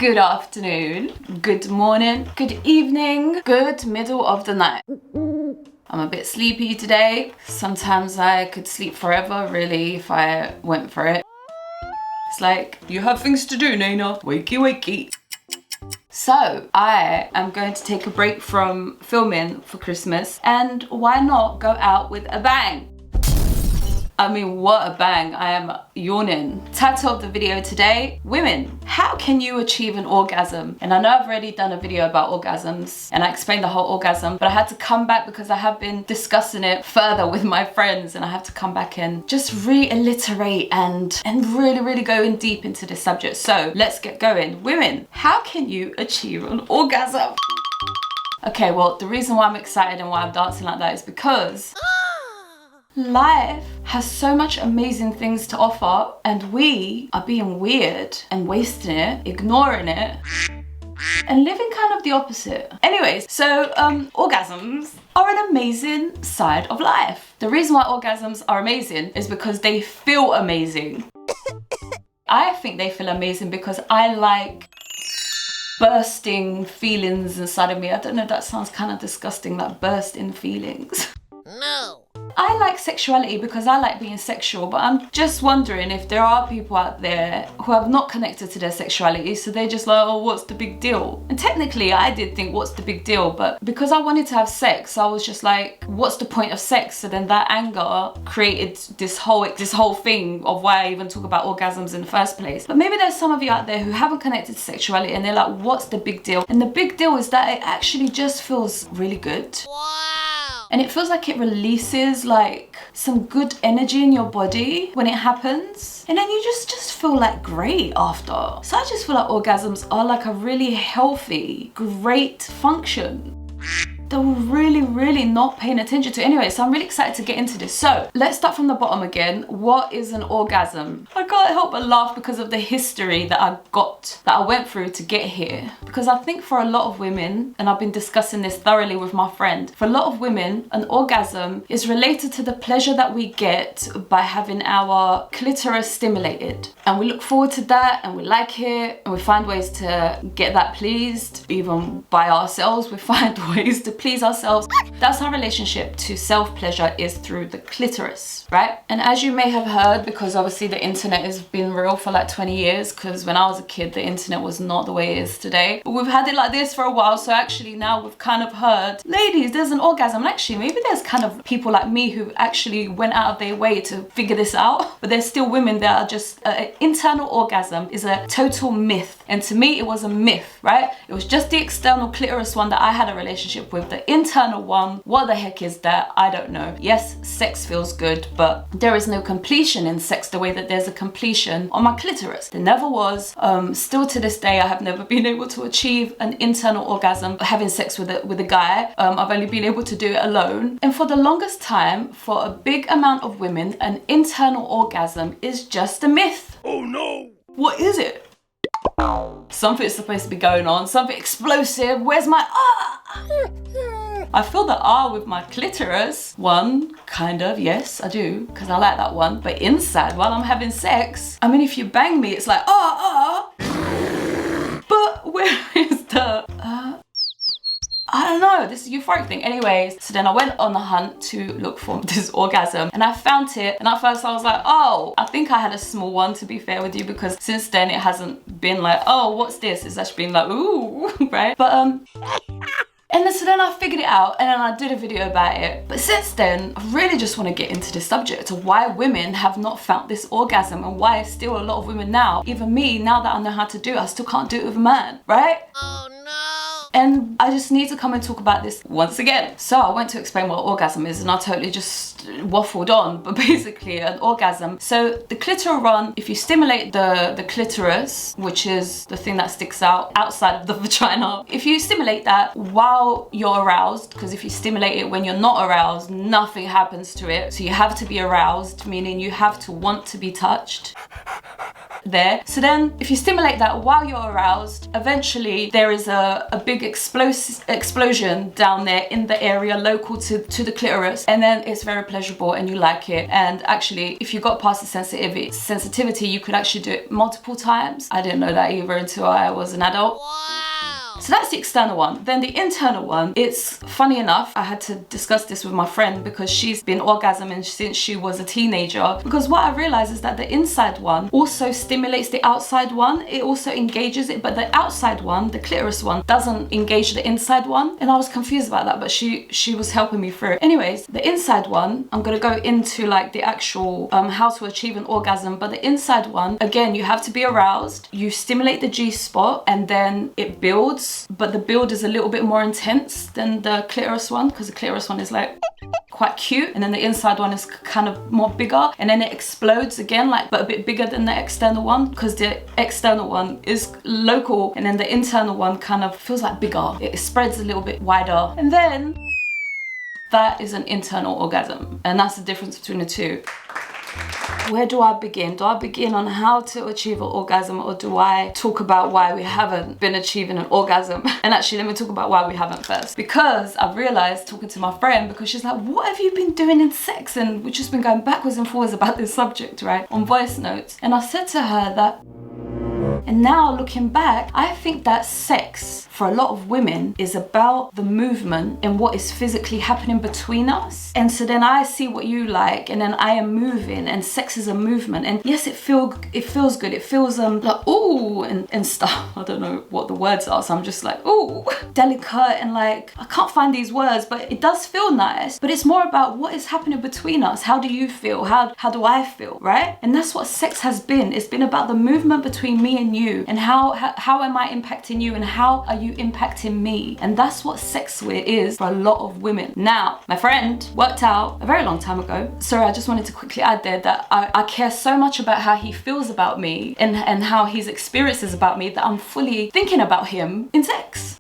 good afternoon, good morning, good evening, good middle of the night. I'm a bit sleepy today. Sometimes I could sleep forever, really, if I went for it. It's like, you have things to do, Nayna. Wakey, wakey. So, I am going to take a break from filming for Christmas, and why not go out with a bang? I mean, what a bang. I am yawning. Title of the video today, women, how can you achieve an orgasm? And I know I've already done a video about orgasms and I explained the whole orgasm, but I had to come back because I have been discussing it further with my friends, and I have to come back and just reiterate and really go in deep into this subject. So let's get going. Women, how can you achieve an orgasm? Okay, well, the reason why I'm excited and why I'm dancing like that is because life has so much amazing things to offer, and we are being weird and wasting it, ignoring it, and living kind of the opposite. Anyways, so orgasms are an amazing side of life. The reason why orgasms are amazing is because they feel amazing. I think they feel amazing because I like bursting feelings inside of me. I don't know if that sounds kind of disgusting, like bursting feelings. No. I like sexuality because I like being sexual, but I'm just wondering if there are people out there who have not connected to their sexuality, so they're just like, oh, what's the big deal? And technically I did think, what's the big deal? But because I wanted to have sex, I was just like, what's the point of sex? So then that anger created this whole thing of why I even talk about orgasms in the first place. But maybe there's some of you out there who haven't connected to sexuality and they're like, what's the big deal? And the big deal is that it actually just feels really good. Wow. And it feels like it releases like some good energy in your body when it happens. And then you just feel like great after. So I just feel like orgasms are like a really healthy, great function that we're really not paying attention to. Anyway, so I'm really excited to get into this. So let's start from the bottom again. What is an orgasm? I can't help but laugh because of the history that I went through to get here. Because I think for a lot of women, and I've been discussing this thoroughly with my friend, for a lot of women, an orgasm is related to the pleasure that we get by having our clitoris stimulated. And we look forward to that, and we like it, and we find ways to get that pleased. Even by ourselves, we find ways to please ourselves. That's our relationship to self-pleasure, is through the clitoris, right? And as you may have heard, because obviously the internet has been real for like 20 years, because when I was a kid, the internet was not the way it is today. But we've had it like this for a while, so actually now we've kind of heard, ladies, there's an orgasm. And actually, maybe there's kind of people like me who actually went out of their way to figure this out, but there's still women that are just, internal orgasm is a total myth. And to me, it was a myth, right? It was just the external clitoris one that I had a relationship with. The internal one, what the heck is that? I don't know. Yes, sex feels good, but there is no completion in sex the way that there's a completion on my clitoris. There never was. Still to this day, I have never been able to achieve an internal orgasm having sex with a guy. I've only been able to do it alone. And for the longest time, for a big amount of women, an internal orgasm is just a myth. Oh no! What is it? Something's supposed to be going on, something explosive. Where's my I feel the with my clitoris. One, kind of, yes, I do, because I like that one. But inside, while I'm having sex, I mean, if you bang me, it's like, But where is the, I don't know, this is a euphoric thing. Anyways, so then I went on the hunt to look for this orgasm, and I found it, and at first I was like, oh, I think I had a small one, to be fair with you, because since then it hasn't been like, oh, what's this? It's actually been like, ooh, right? But and so then I figured it out, and then I did a video about it. But since then, I really just want to get into this subject of why women have not found this orgasm, and why still a lot of women now, even me, now that I know how to do it, I still can't do it with a man, right? Oh no! And I just need to come and talk about this once again. So I went to explain what orgasm is, and I totally just waffled on, but basically an orgasm. So the clitoral run, if you stimulate the clitoris, which is the thing that sticks out outside of the vagina, if you stimulate that while you're aroused, because if you stimulate it when you're not aroused, nothing happens to it. So you have to be aroused, meaning you have to want to be touched. There. So then if you stimulate that while you're aroused, eventually there is a big big explosion down there in the area local to the clitoris, and then it's very pleasurable and you like it. And actually, if you got past the sensitivity, you could actually do it multiple times. I didn't know that either until I was an adult. So that's the external one. Then the internal one, it's funny enough, I had to discuss this with my friend because she's been orgasming since she was a teenager. Because what I realized is that the inside one also stimulates the outside one. It also engages it, but the outside one, the clitoris one, doesn't engage the inside one. And I was confused about that, but she was helping me through it. Anyways, the inside one, I'm gonna go into like the actual how to achieve an orgasm. But the inside one, again, you have to be aroused. You stimulate the G-spot and then it builds. But the build is a little bit more intense than the clitoris one, because the clitoris one is like quite cute, and then the inside one is kind of more bigger, and then it explodes again, like, but a bit bigger than the external one, because the external one is local, and then the internal one kind of feels like bigger. It spreads a little bit wider, and then that is an internal orgasm, and that's the difference between the two. Where do I begin? Do I begin on how to achieve an orgasm, or do I talk about why we haven't been achieving an orgasm? And actually, let me talk about why we haven't first. Because I've realized, talking to my friend, because she's like, what have you been doing in sex? And we've just been going backwards and forwards about this subject, right? On voice notes. And I said to her that, and now looking back, I think that sex for a lot of women is about the movement and what is physically happening between us. And so then I see what you like, and then I am moving, and sex is a movement. And yes, it feels good. It feels like ooh and stuff. I don't know what the words are, so I'm just like ooh, delicate, and like I can't find these words, but it does feel nice. But it's more about what is happening between us. How do you feel? How do I feel, right? And that's what sex has been. It's been about the movement between me and you, and how am I impacting you, and how are you impacting me? And that's what sex is for a lot of women. Now, my friend worked out a very long time ago. Sorry, I just wanted to quickly add there that I care so much about how he feels about me and how his experiences about me that I'm fully thinking about him in sex.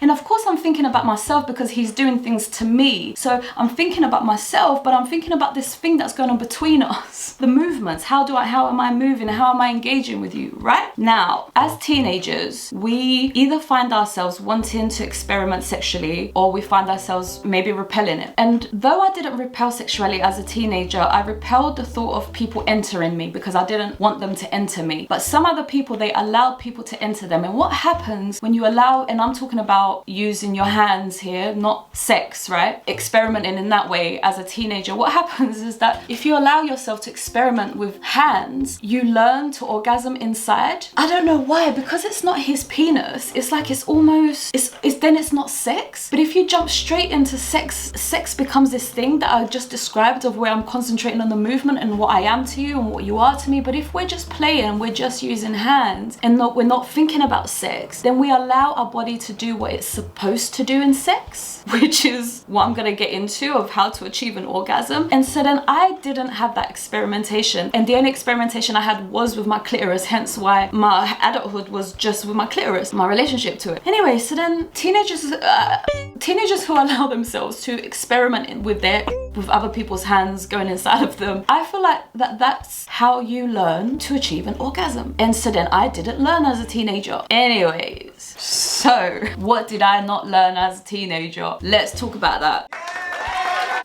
And of course I'm thinking about myself because he's doing things to me. So I'm thinking about myself, but I'm thinking about this thing that's going on between us. The movements, how am I moving? How am I engaging with you, right? Now, as teenagers, we either find ourselves wanting to experiment sexually, or we find ourselves maybe repelling it. And though I didn't repel sexuality as a teenager, I repelled the thought of people entering me because I didn't want them to enter me. But some other people, they allowed people to enter them. And what happens when you allow, and I'm talking about using your hands here, not sex, right? Experimenting in that way as a teenager. What happens is that if you allow yourself to experiment with hands, you learn to orgasm inside. I don't know why, because it's not his penis. It's like it's almost, then it's not sex. But if you jump straight into sex becomes this thing that I just described, of where I'm concentrating on the movement and what I am to you and what you are to me. But if we're just playing, we're just using hands, and we're not thinking about sex, then we allow our body to do what it's supposed to do in sex, which is what I'm gonna get into, of how to achieve an orgasm. And so then I didn't have that experimentation, and the only experimentation I had was with my clitoris, hence why my adulthood was just with my clitoris, my relationship to it. Anyway, so then teenagers who allow themselves to experiment with other people's hands going inside of them, I feel like that's how you learn to achieve an orgasm. And so then I didn't learn as a teenager. Anyways, so what did I not learn as a teenager? Let's talk about that.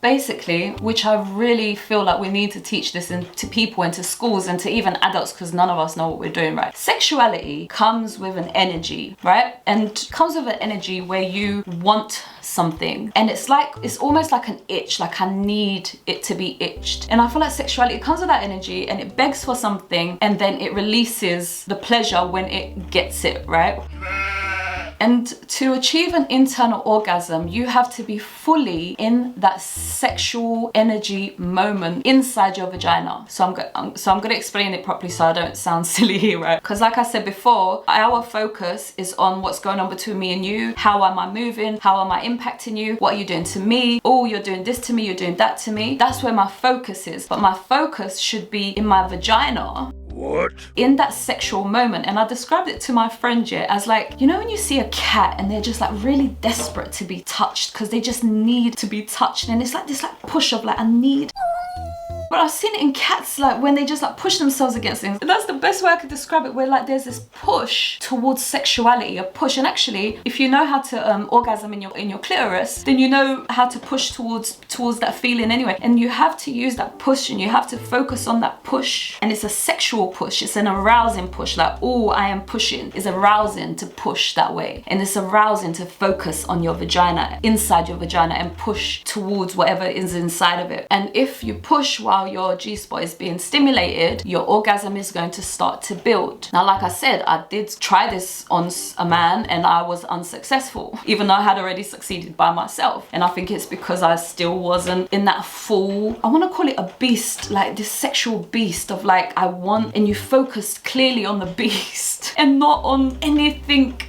Basically, which I really feel like we need to teach this to people and to schools and to even adults, because none of us know what we're doing, right? Sexuality comes with an energy, right? And comes with an energy where you want something, and it's almost like an itch, like I need it to be itched. And I feel like sexuality comes with that energy, and it begs for something, and then it releases the pleasure when it gets it, right? And to achieve an internal orgasm, you have to be fully in that sexual energy moment inside your vagina. So I'm gonna explain it properly so I don't sound silly here, right? Because like I said before, our focus is on what's going on between me and you. How am I moving? How am I impacting you? What are you doing to me? Oh, you're doing this to me, you're doing that to me. That's where my focus is. But my focus should be in my vagina. What? In that sexual moment. And I described it to my friend as like, you know when you see a cat and they're just like really desperate to be touched because they just need to be touched, and it's like this like push of like, I need. But I've seen it in cats, like when they just like push themselves against things. And that's the best way I could describe it, where like there's this push towards sexuality, a push. And actually, if you know how to orgasm in your clitoris, then you know how to push towards that feeling anyway. And you have to use that push, and you have to focus on that push. And it's a sexual push. It's an arousing push. Like, oh, I am pushing. It's arousing to push that way. And it's arousing to focus on your vagina, inside your vagina, and push towards whatever is inside of it. And if you push while your G-spot is being stimulated, your orgasm is going to start to build. Now, like I said, I did try this on a man and I was unsuccessful, even though I had already succeeded by myself. And I think it's because I still wasn't in that full, I want to call it a beast, like this sexual beast of like, I want, and you focused clearly on the beast and not on anything,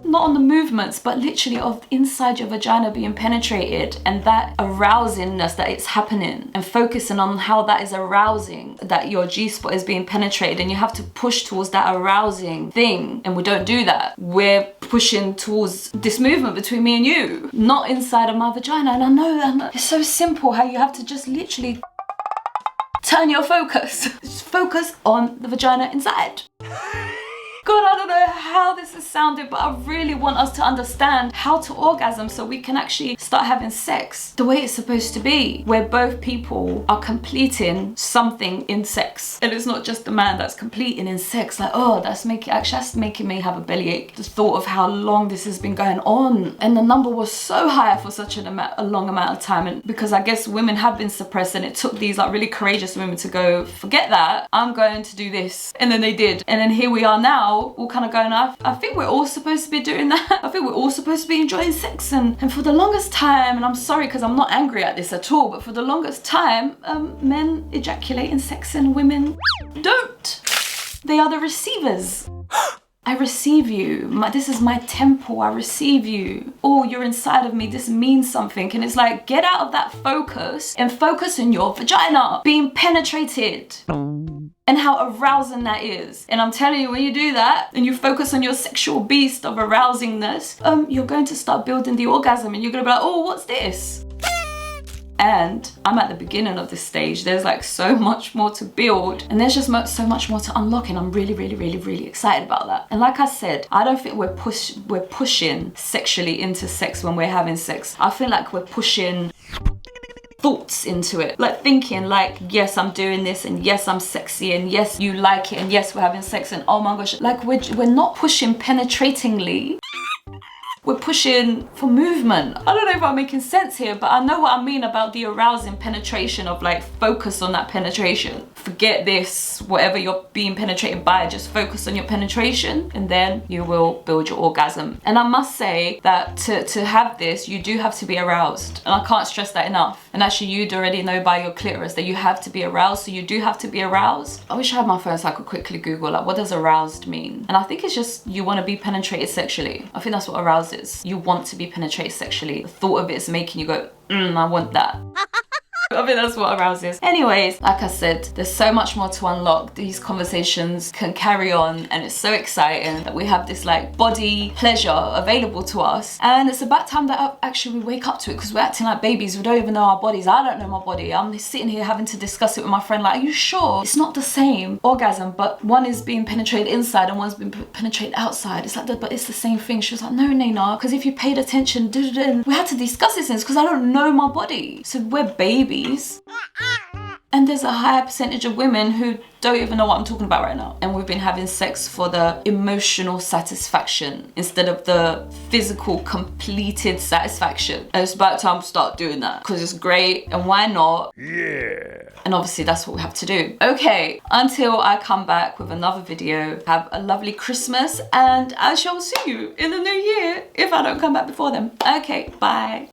not on the movements, but literally of inside your vagina being penetrated, and that arousingness that it's happening, and focusing on how that is arousing, that your G-spot is being penetrated, and you have to push towards that arousing thing. And we don't do that. We're pushing towards this movement between me and you, not inside of my vagina. And I know it's so simple how you have to just literally turn your focus. Just focus on the vagina inside. God, I don't know how this has sounded, but I really want us to understand how to orgasm so we can actually start having sex the way it's supposed to be, where both people are completing something in sex. And it's not just the man that's completing in sex, like, oh, that's making me have a bellyache. The thought of how long this has been going on. And the number was so high for such a long amount of time. And because I guess women have been suppressed, and it took these like really courageous women to go, forget that, I'm going to do this. And then they did. And then here we are now, all kind of going, I think we're all supposed to be doing that. I think we're all supposed to be enjoying sex. And for the longest time, and I'm sorry because I'm not angry at this at all, but for the longest time, men ejaculate in sex and women don't. They are the receivers. I receive you. This is my temple. I receive you. Oh, you're inside of me. This means something. And it's like, get out of that focus and focus on your vagina being penetrated. And how arousing that is. And I'm telling you, when you do that and you focus on your sexual beast of arousingness, you're going to start building the orgasm, and you're gonna be like, oh, what's this? And I'm at the beginning of this stage. There's like so much more to build, and there's just so much more to unlock, and I'm really, really, really, really excited about that. And like I said, I don't think we're pushing sexually into sex when we're having sex. I feel like we're pushing thoughts into it, like thinking like, yes, I'm doing this, and yes, I'm sexy, and yes, you like it, and yes, we're having sex, and oh my gosh, like we're not pushing penetratingly. We're pushing for movement. I don't know if I'm making sense here, but I know what I mean about the arousing penetration of like, focus on that penetration. Forget this, whatever you're being penetrated by, just focus on your penetration, and then you will build your orgasm. And I must say that to have this, you do have to be aroused. And I can't stress that enough. And actually, you'd already know by your clitoris that you have to be aroused, so you do have to be aroused. I wish I had my phone so I could quickly Google like, what does aroused mean? And I think it's just, you want to be penetrated sexually. I think that's what aroused is. You want to be penetrated sexually. The thought of it is making you go, I want that. I think that's what arouse is. Anyways, like I said, there's so much more to unlock. These conversations can carry on, and it's so exciting that we have this like body pleasure available to us. And it's about time that actually we wake up to it, because we're acting like babies. We don't even know our bodies. I don't know my body. I'm sitting here having to discuss it with my friend like, are you sure? It's not the same orgasm, but one is being penetrated inside and one's being penetrated outside. It's like, but it's the same thing. She was like, no, Nayna, because if you paid attention, we had to discuss this because I don't know my body. So we're babies. And there's a higher percentage of women who don't even know what I'm talking about right now. And we've been having sex for the emotional satisfaction instead of the physical completed satisfaction. And it's about time to start doing that, because it's great, and why not? Yeah. And obviously that's what we have to do. Okay, until I come back with another video, have a lovely Christmas, and I shall see you in the new year if I don't come back before then. Okay, bye.